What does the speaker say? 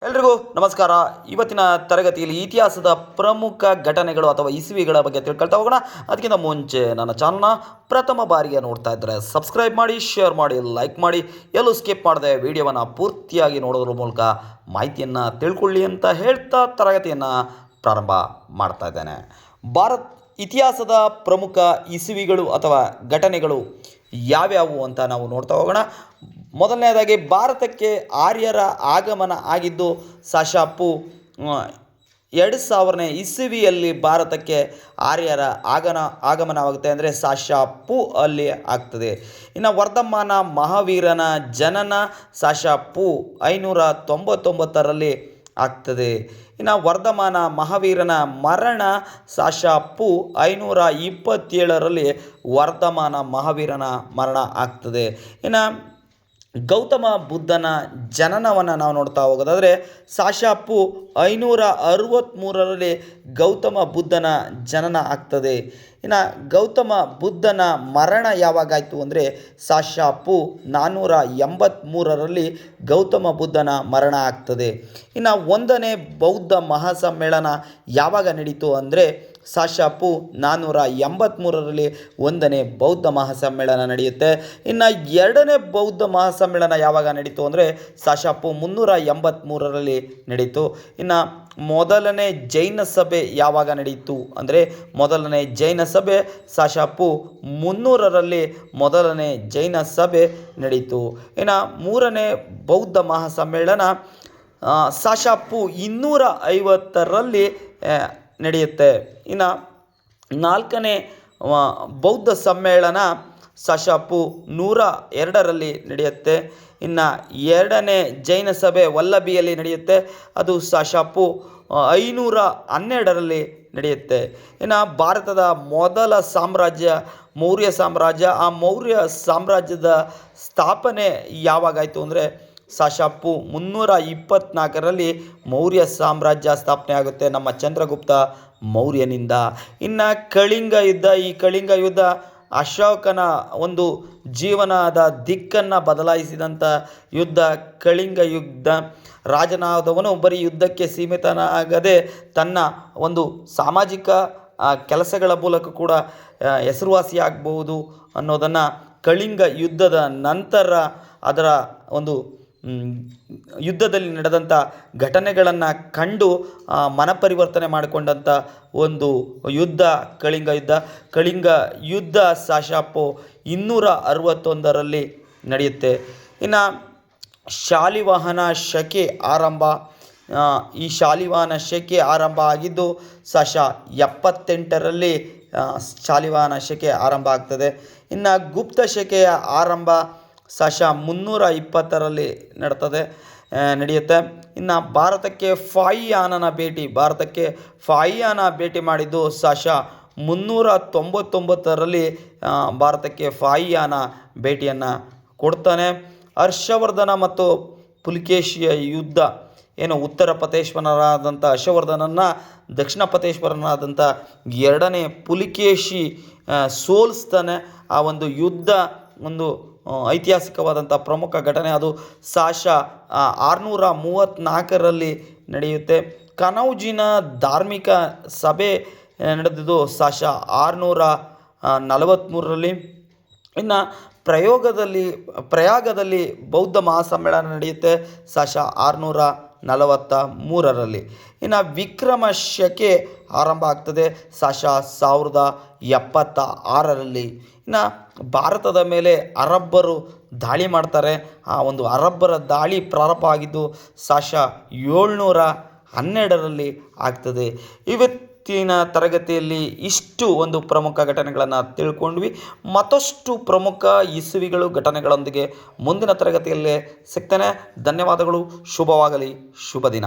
ಎಲ್ರಿಗೂ ನಮಸ್ಕಾರ. ಇವತ್ತಿನ ತರಗತಿಯಲ್ಲಿ ಇತಿಹಾಸದ ಪ್ರಮುಖ ಘಟನೆಗಳು ಅಥವಾ ಇಸುವಿಗಳ ಬಗ್ಗೆ ತಿಳ್ಕೊಳ್ತಾ ಹೋಗೋಣ. ಅದಕ್ಕಿಂತ ಮುಂಚೆ ನನ್ನ ಚಾನಲ್ನ ಪ್ರಥಮ ಬಾರಿಗೆ ನೋಡ್ತಾ ಇದ್ದರೆ ಸಬ್ಸ್ಕ್ರೈಬ್ ಮಾಡಿ, ಶೇರ್ ಮಾಡಿ, ಲೈಕ್ ಮಾಡಿ, ಎಲ್ಲೂ ಸ್ಕಿಪ್ ಮಾಡದೆ ವಿಡಿಯೋವನ್ನು ಪೂರ್ತಿಯಾಗಿ ನೋಡೋದ್ರ ಮೂಲಕ ಮಾಹಿತಿಯನ್ನು ತಿಳ್ಕೊಳ್ಳಿ ಅಂತ ಹೇಳ್ತಾ ತರಗತಿಯನ್ನು ಪ್ರಾರಂಭ ಮಾಡ್ತಾ ಇದ್ದೇನೆ. ಇತಿಹಾಸದ ಪ್ರಮುಖ ಇಸುವಿಗಳು ಅಥವಾ ಘಟನೆಗಳು ಯಾವ್ಯಾವು ಅಂತ ನಾವು ನೋಡ್ತಾ ಹೋಗೋಣ. ಮೊದಲನೇದಾಗಿ ಭಾರತಕ್ಕೆ ಆರ್ಯರ ಆಗಮನ ಆಗಿದ್ದು ಸಶಪು 2000ನೇ ಇಸವಿಯಲ್ಲಿ ಭಾರತಕ್ಕೆ ಆರ್ಯರ ಆಗಮನವಾಗುತ್ತೆ. ಅಂದರೆ ಸಶಪು ಅಲ್ಲಿ ಆಗ್ತದೆ. ಇನ್ನು ವರ್ಧಮಾನ ಮಹಾವೀರನ ಜನನ ಸಶಪು 599ರಲ್ಲಿ ಆಗ್ತದೆ. ಇನ್ನು ವರ್ಧಮಾನ ಮಹಾವೀರನ ಮರಣ ಸಶಪು 527ರಲ್ಲಿ ವರ್ಧಮಾನ ಮಹಾವೀರನ ಮರಣ ಆಗ್ತದೆ. ಇನ್ನು ಗೌತಮ ಬುದ್ಧನ ಜನನವನ್ನು ನಾವು ನೋಡ್ತಾ ಹೋಗೋದಾದರೆ ಸಶಪು 563ರಲ್ಲಿ ಗೌತಮ ಬುದ್ಧನ ಜನನ ಆಗ್ತದೆ. ಇನ್ನು ಗೌತಮ ಬುದ್ಧನ ಮರಣ ಯಾವಾಗಾಯಿತು ಅಂದರೆ ಸಶಪು 483ರಲ್ಲಿ ಗೌತಮ ಬುದ್ಧನ ಮರಣ ಆಗ್ತದೆ. ಇನ್ನು 1ನೇ ಬೌದ್ಧ ಮಹಾಸಮ್ಮೇಳನ ಯಾವಾಗ ನಡೀತು ಅಂದರೆ ಸಶಪು 483ರಲ್ಲಿ 1ನೇ ಬೌದ್ಧ ಮಹಾಸಮ್ಮೇಳನ ನಡೆಯುತ್ತೆ. ಇನ್ನು 2ನೇ ಬೌದ್ಧ ಮಹಾಸಮ್ಮೇಳನ ಯಾವಾಗ ನಡೀತು ಅಂದರೆ ಸಶಪು 383ರಲ್ಲಿ ನಡೀತು. ಇನ್ನು ಮೊದಲನೇ ಜೈನ ಸಭೆ ಯಾವಾಗ ನಡೀತು ಅಂದರೆ ಮೊದಲನೇ ಜೈನ ಸಭೆ ಸಶಪು 300ರಲ್ಲಿ ಮೊದಲನೇ ಜೈನ ಸಭೆ ನಡೀತು. ಇನ್ನು 3ನೇ ಬೌದ್ಧ ಮಹಾಸಮ್ಮೇಳನ ಸಶಪು 250ರಲ್ಲಿ ನಡೆಯುತ್ತೆ. ಇನ್ನು 4ನೇ ಬೌದ್ಧ ಸಮ್ಮೇಳನ ಸಶಪು 102ರಲ್ಲಿ ನಡೆಯುತ್ತೆ. ಇನ್ನು 2ನೇ ಜೈನ ಸಭೆ ವಲ್ಲಭಿಯಲ್ಲಿ ನಡೆಯುತ್ತೆ. ಅದು ಸಶಪು 512ರಲ್ಲಿ ನಡೆಯುತ್ತೆ. ಇನ್ನು ಭಾರತದ ಮೊದಲ ಸಾಮ್ರಾಜ್ಯ ಮೌರ್ಯ ಸಾಮ್ರಾಜ್ಯ. ಆ ಮೌರ್ಯ ಸಾಮ್ರಾಜ್ಯದ ಸ್ಥಾಪನೆ ಯಾವಾಗಾಯಿತು ಅಂದರೆ ಸಶಪು 324ರಲ್ಲಿ ಮೌರ್ಯ ಸಾಮ್ರಾಜ್ಯ ಸ್ಥಾಪನೆ ಆಗುತ್ತೆ ನಮ್ಮ ಚಂದ್ರಗುಪ್ತ ಮೌರ್ಯನಿಂದ. ಇನ್ನು ಕಳಿಂಗ ಯುದ್ಧ. ಈ ಕಳಿಂಗ ಯುದ್ಧ ಅಶೋಕನ ಒಂದು ಜೀವನದ ದಿಕ್ಕನ್ನು ಬದಲಾಯಿಸಿದಂಥ ಯುದ್ಧ ಕಳಿಂಗ ಯುದ್ಧ. ರಾಜನಾದವನು ಬರೀ ಯುದ್ಧಕ್ಕೆ ಸೀಮಿತನಾಗದೆ ತನ್ನ ಒಂದು ಸಾಮಾಜಿಕ ಕೆಲಸಗಳ ಮೂಲಕ ಕೂಡ ಹೆಸರುವಾಸಿಯಾಗಬಹುದು ಅನ್ನೋದನ್ನು ಕಳಿಂಗ ಯುದ್ಧದ ನಂತರ ಅದರ ಒಂದು ಯುದ್ಧದಲ್ಲಿ ನಡೆದಂಥ ಘಟನೆಗಳನ್ನು ಕಂಡು ಮನಪರಿವರ್ತನೆ ಮಾಡಿಕೊಂಡಂಥ ಒಂದು ಯುದ್ಧ ಕಳಿಂಗ ಯುದ್ಧ. ಕಳಿಂಗ ಯುದ್ಧ ಸಶಪು 261ರಲ್ಲಿ ನಡೆಯುತ್ತೆ. ಇನ್ನು ಶಾಲಿವಾಹನ ಶಕೆ ಆರಂಭ. ಈ ಶಾಲಿವಾಹನ ಶಕೆ ಆರಂಭ ಆಗಿದ್ದು ಸಶ 78ರಲ್ಲಿ ಶಾಲಿವಾಹನ ಶಕೆ ಆರಂಭ ಆಗ್ತದೆ. ಇನ್ನು ಗುಪ್ತ ಶಕೆಯ ಆರಂಭ ಸಶ 320ರಲ್ಲಿ ನಡೆಯುತ್ತೆ. ಇನ್ನು ಭಾರತಕ್ಕೆ ಫಾಹಿಯಾನ ಭೇಟಿ ಮಾಡಿದ್ದು ಸಶ 399ರಲ್ಲಿ ಭಾರತಕ್ಕೆ ಫಾಹಿಯಾನ ಭೇಟಿಯನ್ನು ಕೊಡ್ತಾನೆ. ಹರ್ಷವರ್ಧನ ಮತ್ತು ಪುಲಿಕೇಶಿಯ ಯುದ್ಧ. ಏನು ಉತ್ತರ ಪತೇಶ್ವರನಾದಂಥ ಹರ್ಷವರ್ಧನನ್ನು ದಕ್ಷಿಣ ಪತೇಶ್ವರನಾದಂಥ 2ನೇ ಪುಲಿಕೇಶಿ ಸೋಲಿಸ್ತಾನೆ. ಆ ಒಂದು ಯುದ್ಧ ಒಂದು ಐತಿಹಾಸಿಕವಾದಂಥ ಪ್ರಮುಖ ಘಟನೆ. ಅದು ಸಶ 634ರಲ್ಲಿ ನಡೆಯುತ್ತೆ. ಕನೌಜಿನ ಧಾರ್ಮಿಕ ಸಭೆ ನಡೆದಿದ್ದು ಸಶ 643ರಲ್ಲಿ. ಇನ್ನು ಪ್ರಯಾಗದಲ್ಲಿ ಬೌದ್ಧ ಮಹಾಸಮ್ಮೇಳನ ನಡೆಯುತ್ತೆ ಸಶ 643ರಲ್ಲಿ. ಇನ್ನು ವಿಕ್ರಮ ಶಕೆ ಆರಂಭ ಆಗ್ತದೆ ಸಶ 1076ರಲ್ಲಿ. ಇನ್ನು ಭಾರತದ ಮೇಲೆ ಅರಬ್ಬರು ದಾಳಿ ಮಾಡ್ತಾರೆ. ಆ ಒಂದು ಅರಬ್ಬರ ದಾಳಿ ಪ್ರಾರಂಭ ಆಗಿದ್ದು ಸಶ 712ರಲ್ಲಿ ಆಗ್ತದೆ. ಇವತ್ತಿನ ತರಗತಿಯಲ್ಲಿ ಇಷ್ಟು ಒಂದು ಪ್ರಮುಖ ಘಟನೆಗಳನ್ನು ತಿಳ್ಕೊಂಡ್ವಿ. ಮತ್ತಷ್ಟು ಪ್ರಮುಖ ಇಸುವಿಗಳು ಘಟನೆಗಳೊಂದಿಗೆ ಮುಂದಿನ ತರಗತಿಯಲ್ಲೇ ಸಿಗ್ತೇನೆ. ಧನ್ಯವಾದಗಳು. ಶುಭವಾಗಲಿ. ಶುಭ ದಿನ.